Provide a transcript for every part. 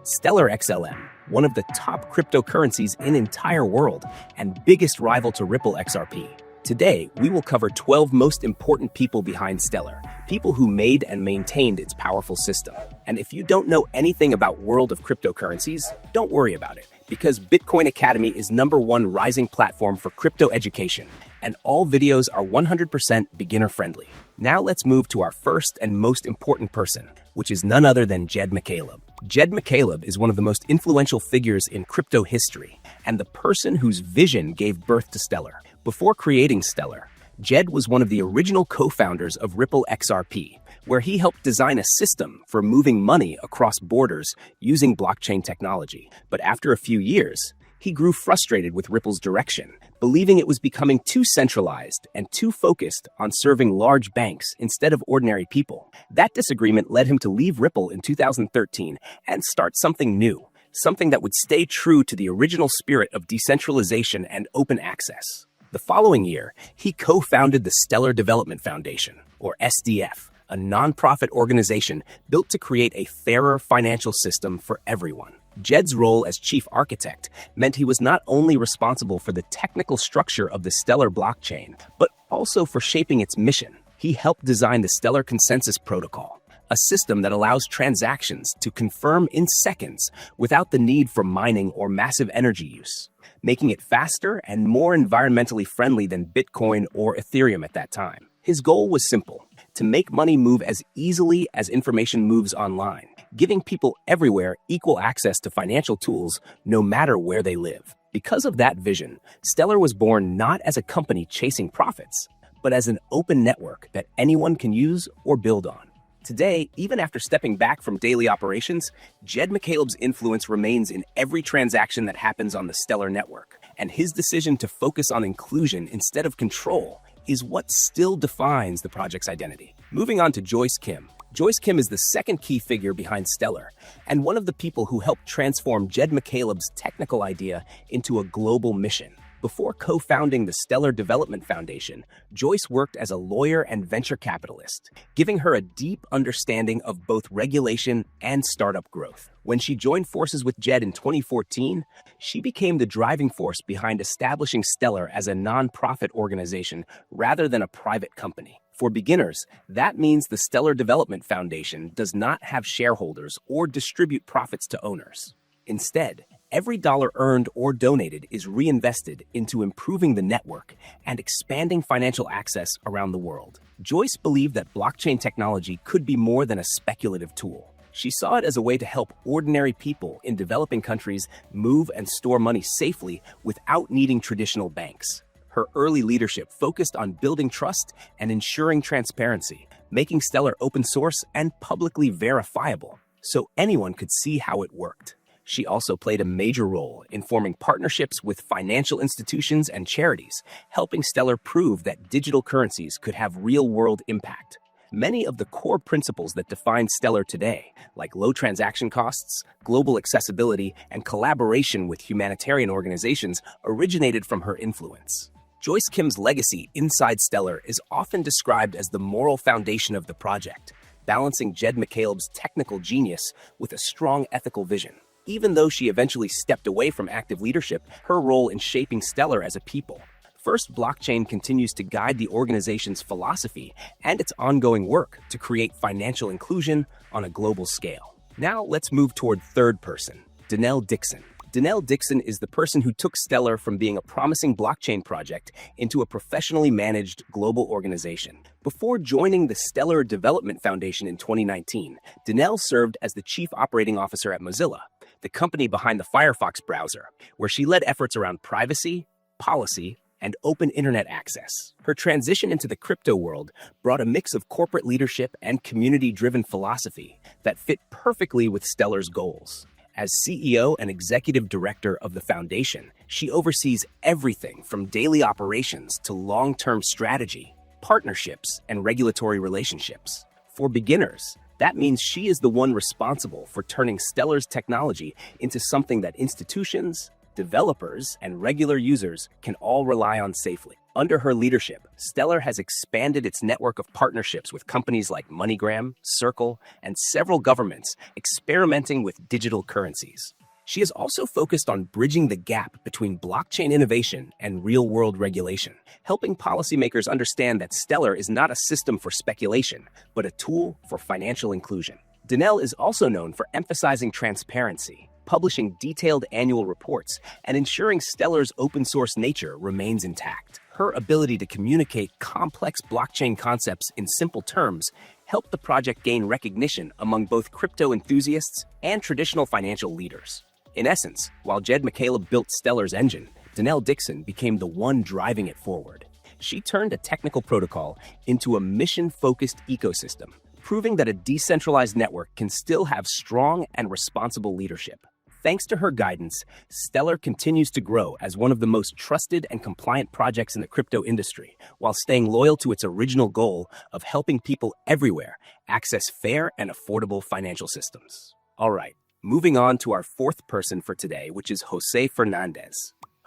Stellar XLM, one of the top cryptocurrencies in the entire world and biggest rival to Ripple XRP. Today, we will cover 12 most important people behind Stellar, people who made and maintained its powerful system. And if you don't know anything about world of cryptocurrencies, don't worry about it, because Bitcoin Academy is #1 rising platform for crypto education, and all videos are 100% beginner friendly. Now let's move to our first and most important person, which is none other than Jed McCaleb. Jed McCaleb is one of the most influential figures in crypto history, and the person whose vision gave birth to Stellar. Before creating Stellar, Jed was one of the original co-founders of Ripple XRP, where he helped design a system for moving money across borders using blockchain technology. But after a few years, he grew frustrated with Ripple's direction, believing it was becoming too centralized and too focused on serving large banks instead of ordinary people. That disagreement led him to leave Ripple in 2013 and start something new, something that would stay true to the original spirit of decentralization and open access. The following year, he co-founded the Stellar Development Foundation, or SDF, a nonprofit organization built to create a fairer financial system for everyone. Jed's role as chief architect meant he was not only responsible for the technical structure of the Stellar blockchain, but also for shaping its mission. He helped design the Stellar Consensus Protocol, a system that allows transactions to confirm in seconds without the need for mining or massive energy use, making it faster and more environmentally friendly than Bitcoin or Ethereum at that time. His goal was simple: to make money move as easily as information moves online, giving people everywhere equal access to financial tools no matter where they live. Because of that vision, Stellar was born not as a company chasing profits, but as an open network that anyone can use or build on. Today, even after stepping back from daily operations, Jed McCaleb's influence remains in every transaction that happens on the Stellar network, and his decision to focus on inclusion instead of control is what still defines the project's identity. Moving on to Joyce Kim. Joyce Kim is the second key figure behind Stellar, and one of the people who helped transform Jed McCaleb's technical idea into a global mission. Before co-founding the Stellar Development Foundation, Joyce worked as a lawyer and venture capitalist, giving her a deep understanding of both regulation and startup growth. When she joined forces with Jed in 2014, she became the driving force behind establishing Stellar as a non-profit organization rather than a private company. For beginners, that means the Stellar Development Foundation does not have shareholders or distribute profits to owners. Instead, every dollar earned or donated is reinvested into improving the network and expanding financial access around the world. Joyce believed that blockchain technology could be more than a speculative tool. She saw it as a way to help ordinary people in developing countries move and store money safely without needing traditional banks. Her early leadership focused on building trust and ensuring transparency, making Stellar open source and publicly verifiable so anyone could see how it worked. She also played a major role in forming partnerships with financial institutions and charities, helping Stellar prove that digital currencies could have real-world impact. Many of the core principles that define Stellar today, like low transaction costs, global accessibility, and collaboration with humanitarian organizations, originated from her influence. Joyce Kim's legacy inside Stellar is often described as the moral foundation of the project, balancing Jed McCaleb's technical genius with a strong ethical vision. Even though she eventually stepped away from active leadership, her role in shaping Stellar as a people. First Blockchain continues to guide the organization's philosophy and its ongoing work to create financial inclusion on a global scale. Now let's move toward third person, Denelle Dixon. Denelle Dixon is the person who took Stellar from being a promising blockchain project into a professionally managed global organization. Before joining the Stellar Development Foundation in 2019, Denelle served as the chief operating officer at Mozilla, the company behind the Firefox browser, where she led efforts around privacy, policy, and open internet access. Her transition into the crypto world brought a mix of corporate leadership and community-driven philosophy that fit perfectly with Stellar's goals. As CEO and executive director of the foundation, she oversees everything from daily operations to long-term strategy, partnerships, and regulatory relationships. For beginners, that means she is the one responsible for turning Stellar's technology into something that institutions, developers and regular users can all rely on safely. Under her leadership, Stellar has expanded its network of partnerships with companies like MoneyGram, Circle, and several governments experimenting with digital currencies. She is also focused on bridging the gap between blockchain innovation and real-world regulation, helping policymakers understand that Stellar is not a system for speculation, but a tool for financial inclusion. Denelle is also known for emphasizing transparency, publishing detailed annual reports, and ensuring Stellar's open-source nature remains intact. Her ability to communicate complex blockchain concepts in simple terms helped the project gain recognition among both crypto enthusiasts and traditional financial leaders. In essence, while Jed McCaleb built Stellar's engine, Denelle Dixon became the one driving it forward. She turned a technical protocol into a mission-focused ecosystem, proving that a decentralized network can still have strong and responsible leadership. Thanks to her guidance, Stellar continues to grow as one of the most trusted and compliant projects in the crypto industry, while staying loyal to its original goal of helping people everywhere access fair and affordable financial systems. All right, moving on to our fourth person for today, which is José Fernández.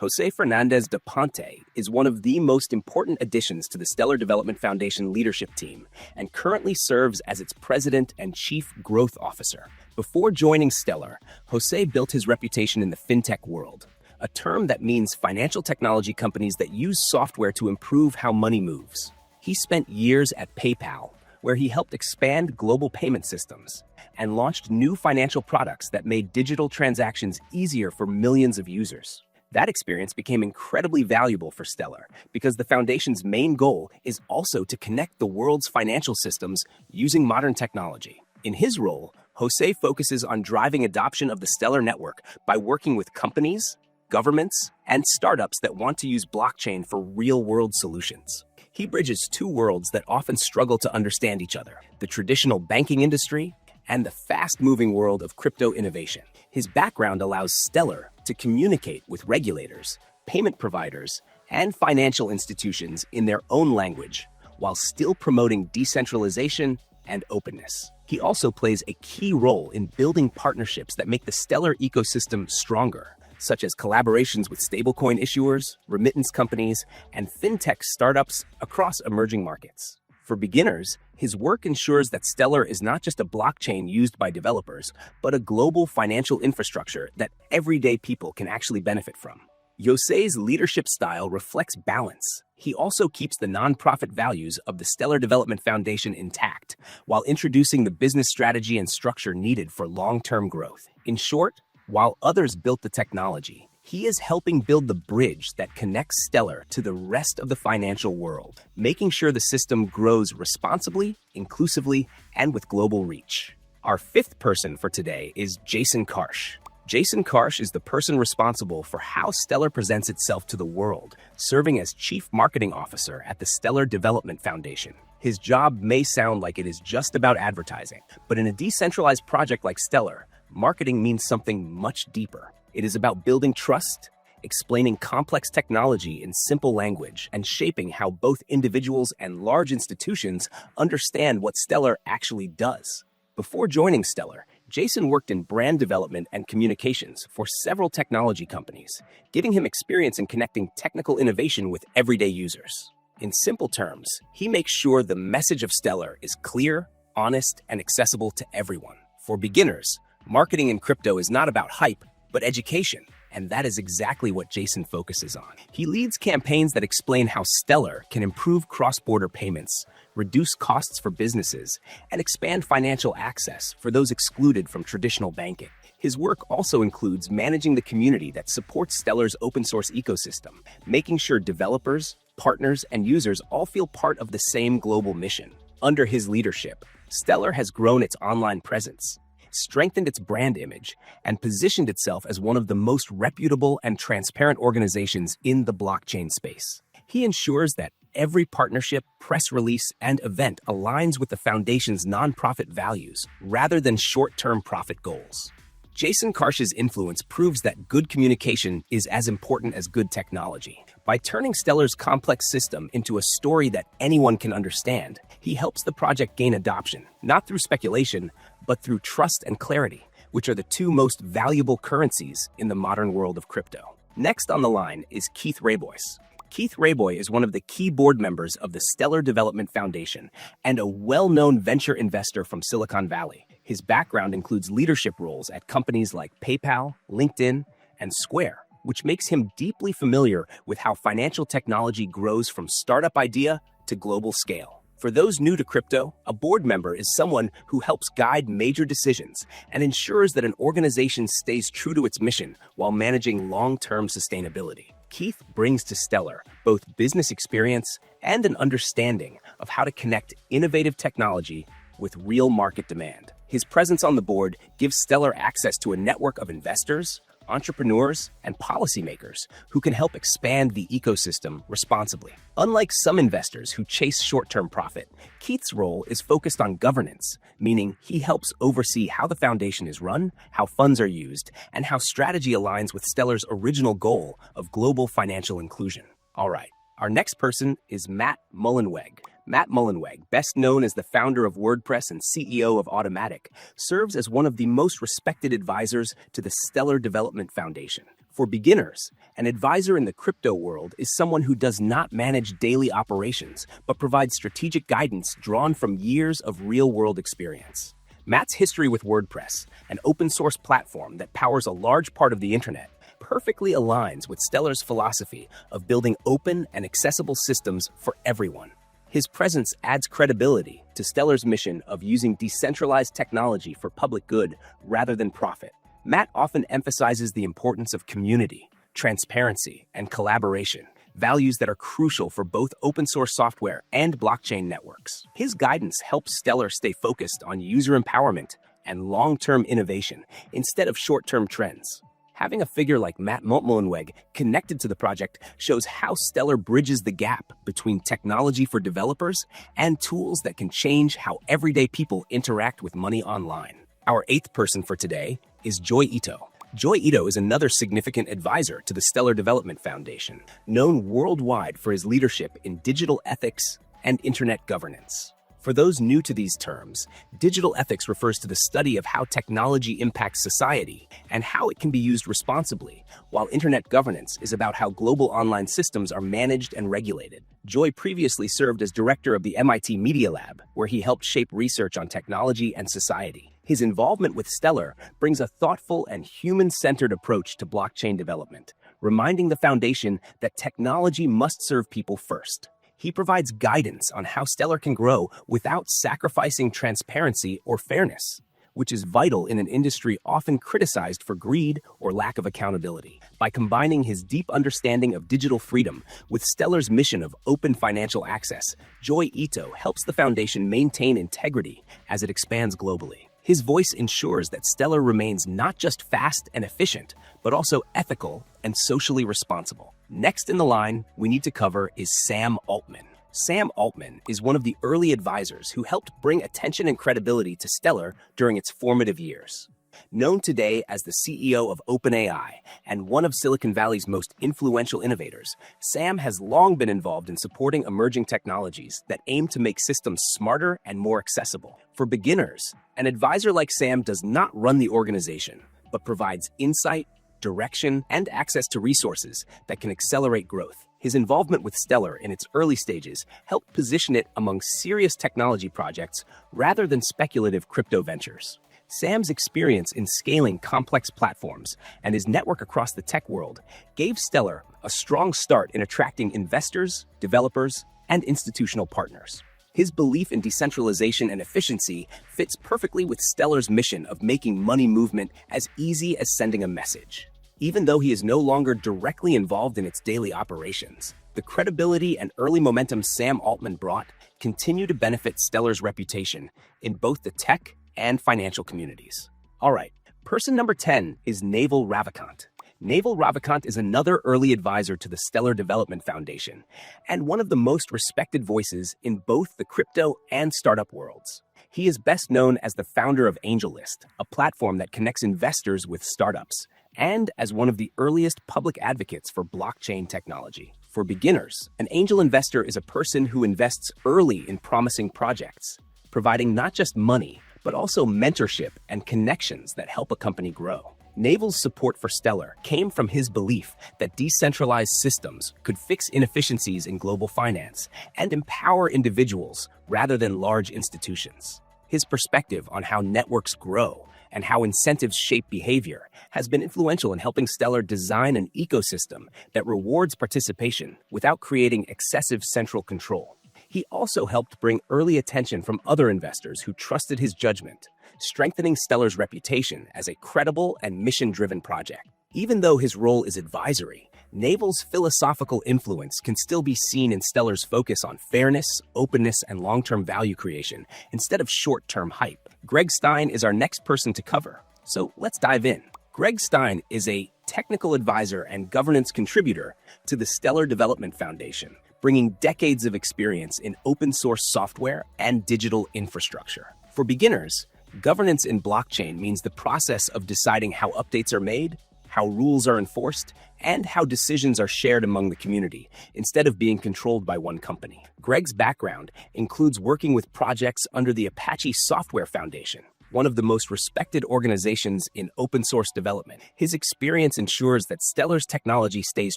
José Fernández da Ponte is one of the most important additions to the Stellar Development Foundation leadership team and currently serves as its president and chief growth officer. Before joining Stellar, José built his reputation in the fintech world, a term that means financial technology companies that use software to improve how money moves. He spent years at PayPal, where he helped expand global payment systems and launched new financial products that made digital transactions easier for millions of users. That experience became incredibly valuable for Stellar because the foundation's main goal is also to connect the world's financial systems using modern technology. In his role, José focuses on driving adoption of the Stellar network by working with companies, governments, and startups that want to use blockchain for real-world solutions. He bridges two worlds that often struggle to understand each other: the traditional banking industry and the fast-moving world of crypto innovation. His background allows Stellar to communicate with regulators, payment providers, and financial institutions in their own language, while still promoting decentralization and openness. He also plays a key role in building partnerships that make the Stellar ecosystem stronger, such as collaborations with stablecoin issuers, remittance companies, and fintech startups across emerging markets. For beginners, his work ensures that Stellar is not just a blockchain used by developers, but a global financial infrastructure that everyday people can actually benefit from. José's leadership style reflects balance. He also keeps the nonprofit values of the Stellar Development Foundation intact, while introducing the business strategy and structure needed for long-term growth. In short, while others built the technology, he is helping build the bridge that connects Stellar to the rest of the financial world, making sure the system grows responsibly, inclusively, and with global reach. Our fifth person for today is Jason Karsh. Jason Karsh is the person responsible for how Stellar presents itself to the world, serving as Chief Marketing Officer at the Stellar Development Foundation. His job may sound like it is just about advertising, but in a decentralized project like Stellar, marketing means something much deeper. It is about building trust, explaining complex technology in simple language, and shaping how both individuals and large institutions understand what Stellar actually does. Before joining Stellar, Jason worked in brand development and communications for several technology companies, giving him experience in connecting technical innovation with everyday users. In simple terms, he makes sure the message of Stellar is clear, honest, and accessible to everyone. For beginners, marketing in crypto is not about hype, but education, and that is exactly what Jason focuses on. He leads campaigns that explain how Stellar can improve cross-border payments, reduce costs for businesses, and expand financial access for those excluded from traditional banking. His work also includes managing the community that supports Stellar's open-source ecosystem, making sure developers, partners, and users all feel part of the same global mission. Under his leadership, Stellar has grown its online presence, strengthened its brand image, and positioned itself as one of the most reputable and transparent organizations in the blockchain space. He ensures that every partnership, press release, and event aligns with the foundation's nonprofit values rather than short-term profit goals. Jason Karsh's influence proves that good communication is as important as good technology. By turning Stellar's complex system into a story that anyone can understand, he helps the project gain adoption, not through speculation, but through trust and clarity, which are the two most valuable currencies in the modern world of crypto. Next on the line is Keith Rabois. Keith Rabois is one of the key board members of the Stellar Development Foundation and a well-known venture investor from Silicon Valley. His background includes leadership roles at companies like PayPal, LinkedIn, and Square, which makes him deeply familiar with how financial technology grows from startup idea to global scale. For those new to crypto, a board member is someone who helps guide major decisions and ensures that an organization stays true to its mission while managing long-term sustainability. Keith brings to Stellar both business experience and an understanding of how to connect innovative technology with real market demand. His presence on the board gives Stellar access to a network of investors, entrepreneurs, and policymakers who can help expand the ecosystem responsibly. Unlike some investors who chase short-term profit, Keith's role is focused on governance, meaning he helps oversee how the foundation is run, how funds are used, and how strategy aligns with Stellar's original goal of global financial inclusion. All right, our next person is Matt Mullenweg. Matt Mullenweg, best known as the founder of WordPress and CEO of Automatic, serves as one of the most respected advisors to the Stellar Development Foundation. For beginners, an advisor in the crypto world is someone who does not manage daily operations, but provides strategic guidance drawn from years of real-world experience. Matt's history with WordPress, an open-source platform that powers a large part of the internet, perfectly aligns with Stellar's philosophy of building open and accessible systems for everyone. His presence adds credibility to Stellar's mission of using decentralized technology for public good rather than profit. Matt often emphasizes the importance of community, transparency, and collaboration, values that are crucial for both open-source software and blockchain networks. His guidance helps Stellar stay focused on user empowerment and long-term innovation instead of short-term trends. Having a figure like Matt Mullenweg connected to the project shows how Stellar bridges the gap between technology for developers and tools that can change how everyday people interact with money online. Our eighth person for today is Joi Ito. Joi Ito is another significant advisor to the Stellar Development Foundation, known worldwide for his leadership in digital ethics and internet governance. For those new to these terms, digital ethics refers to the study of how technology impacts society and how it can be used responsibly, while internet governance is about how global online systems are managed and regulated. Joi previously served as director of the MIT Media Lab, where he helped shape research on technology and society. His involvement with Stellar brings a thoughtful and human-centered approach to blockchain development, reminding the foundation that technology must serve people first. He provides guidance on how Stellar can grow without sacrificing transparency or fairness, which is vital in an industry often criticized for greed or lack of accountability. By combining his deep understanding of digital freedom with Stellar's mission of open financial access, Joi Ito helps the foundation maintain integrity as it expands globally. His voice ensures that Stellar remains not just fast and efficient, but also ethical and socially responsible. Next in the line we need to cover is Sam Altman. Sam Altman is one of the early advisors who helped bring attention and credibility to Stellar during its formative years. Known today as the CEO of OpenAI and one of Silicon Valley's most influential innovators, Sam has long been involved in supporting emerging technologies that aim to make systems smarter and more accessible. For beginners, an advisor like Sam does not run the organization, but provides insight, direction, and access to resources that can accelerate growth. His involvement with Stellar in its early stages helped position it among serious technology projects rather than speculative crypto ventures. Sam's experience in scaling complex platforms and his network across the tech world gave Stellar a strong start in attracting investors, developers, and institutional partners. His belief in decentralization and efficiency fits perfectly with Stellar's mission of making money movement as easy as sending a message. Even though he is no longer directly involved in its daily operations, the credibility and early momentum Sam Altman brought continue to benefit Stellar's reputation in both the tech and financial communities. All right, person number 10 is Naval Ravikant. Naval Ravikant is another early advisor to the Stellar Development Foundation and one of the most respected voices in both the crypto and startup worlds. He is best known as the founder of AngelList, a platform that connects investors with startups, and as one of the earliest public advocates for blockchain technology. For beginners, an angel investor is a person who invests early in promising projects, providing not just money, but also mentorship and connections that help a company grow. Naval's support for Stellar came from his belief that decentralized systems could fix inefficiencies in global finance and empower individuals rather than large institutions. His perspective on how networks grow and how incentives shape behavior has been influential in helping Stellar design an ecosystem that rewards participation without creating excessive central control. He also helped bring early attention from other investors who trusted his judgment, strengthening Stellar's reputation as a credible and mission-driven project. Even though his role is advisory, Naval's philosophical influence can still be seen in Stellar's focus on fairness, openness, and long-term value creation instead of short-term hype. Greg Stein is our next person to cover, so let's dive in. Greg Stein is a technical advisor and governance contributor to the Stellar Development Foundation, bringing decades of experience in open-source software and digital infrastructure. For beginners, governance in blockchain means the process of deciding how updates are made, how rules are enforced, and how decisions are shared among the community, instead of being controlled by one company. Greg's background includes working with projects under the Apache Software Foundation, one of the most respected organizations in open-source development. His experience ensures that Stellar's technology stays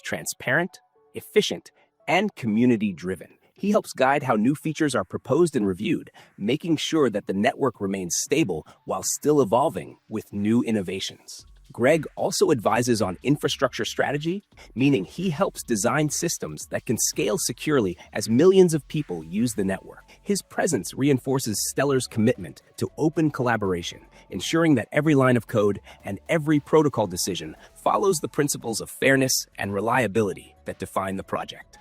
transparent, efficient, and community-driven. He helps guide how new features are proposed and reviewed, making sure that the network remains stable while still evolving with new innovations. Greg also advises on infrastructure strategy, meaning he helps design systems that can scale securely as millions of people use the network. His presence reinforces Stellar's commitment to open collaboration, ensuring that every line of code and every protocol decision follows the principles of fairness and reliability that define the project.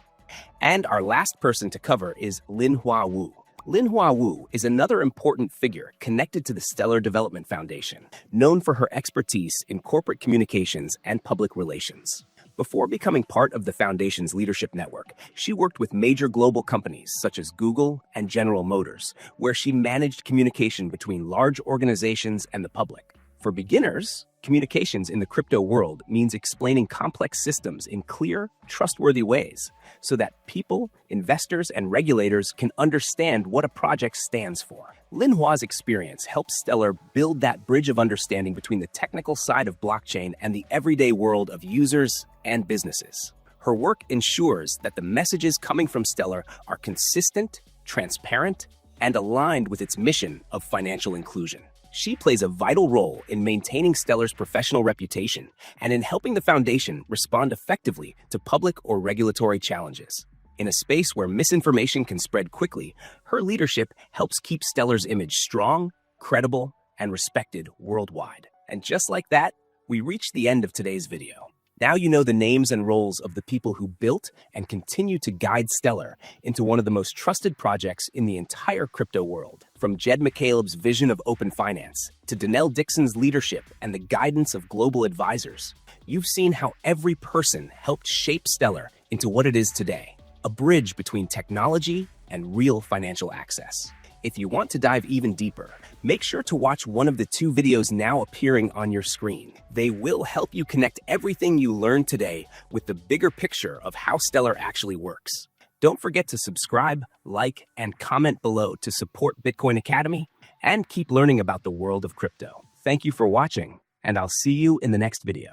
And our last person to cover is Lin Hua Wu. Lin Hua Wu is another important figure connected to the Stellar Development Foundation, known for her expertise in corporate communications and public relations. Before becoming part of the Foundation's leadership network, she worked with major global companies such as Google and General Motors, where she managed communication between large organizations and the public. For beginners, communications in the crypto world means explaining complex systems in clear, trustworthy ways so that people, investors, and regulators can understand what a project stands for. Lin Hua's experience helps Stellar build that bridge of understanding between the technical side of blockchain and the everyday world of users and businesses. Her work ensures that the messages coming from Stellar are consistent, transparent, and aligned with its mission of financial inclusion. She plays a vital role in maintaining Stellar's professional reputation and in helping the Foundation respond effectively to public or regulatory challenges. In a space where misinformation can spread quickly, her leadership helps keep Stellar's image strong, credible, and respected worldwide. And just like that, we reach the end of today's video. Now you know the names and roles of the people who built and continue to guide Stellar into one of the most trusted projects in the entire crypto world. From Jed McCaleb's vision of open finance to Denelle Dixon's leadership and the guidance of global advisors, you've seen how every person helped shape Stellar into what it is today, a bridge between technology and real financial access. If you want to dive even deeper, make sure to watch one of the 2 videos now appearing on your screen. They will help you connect everything you learned today with the bigger picture of how Stellar actually works. Don't forget to subscribe, like, and comment below to support Bitcoin Academy and keep learning about the world of crypto. Thank you for watching, and I'll see you in the next video.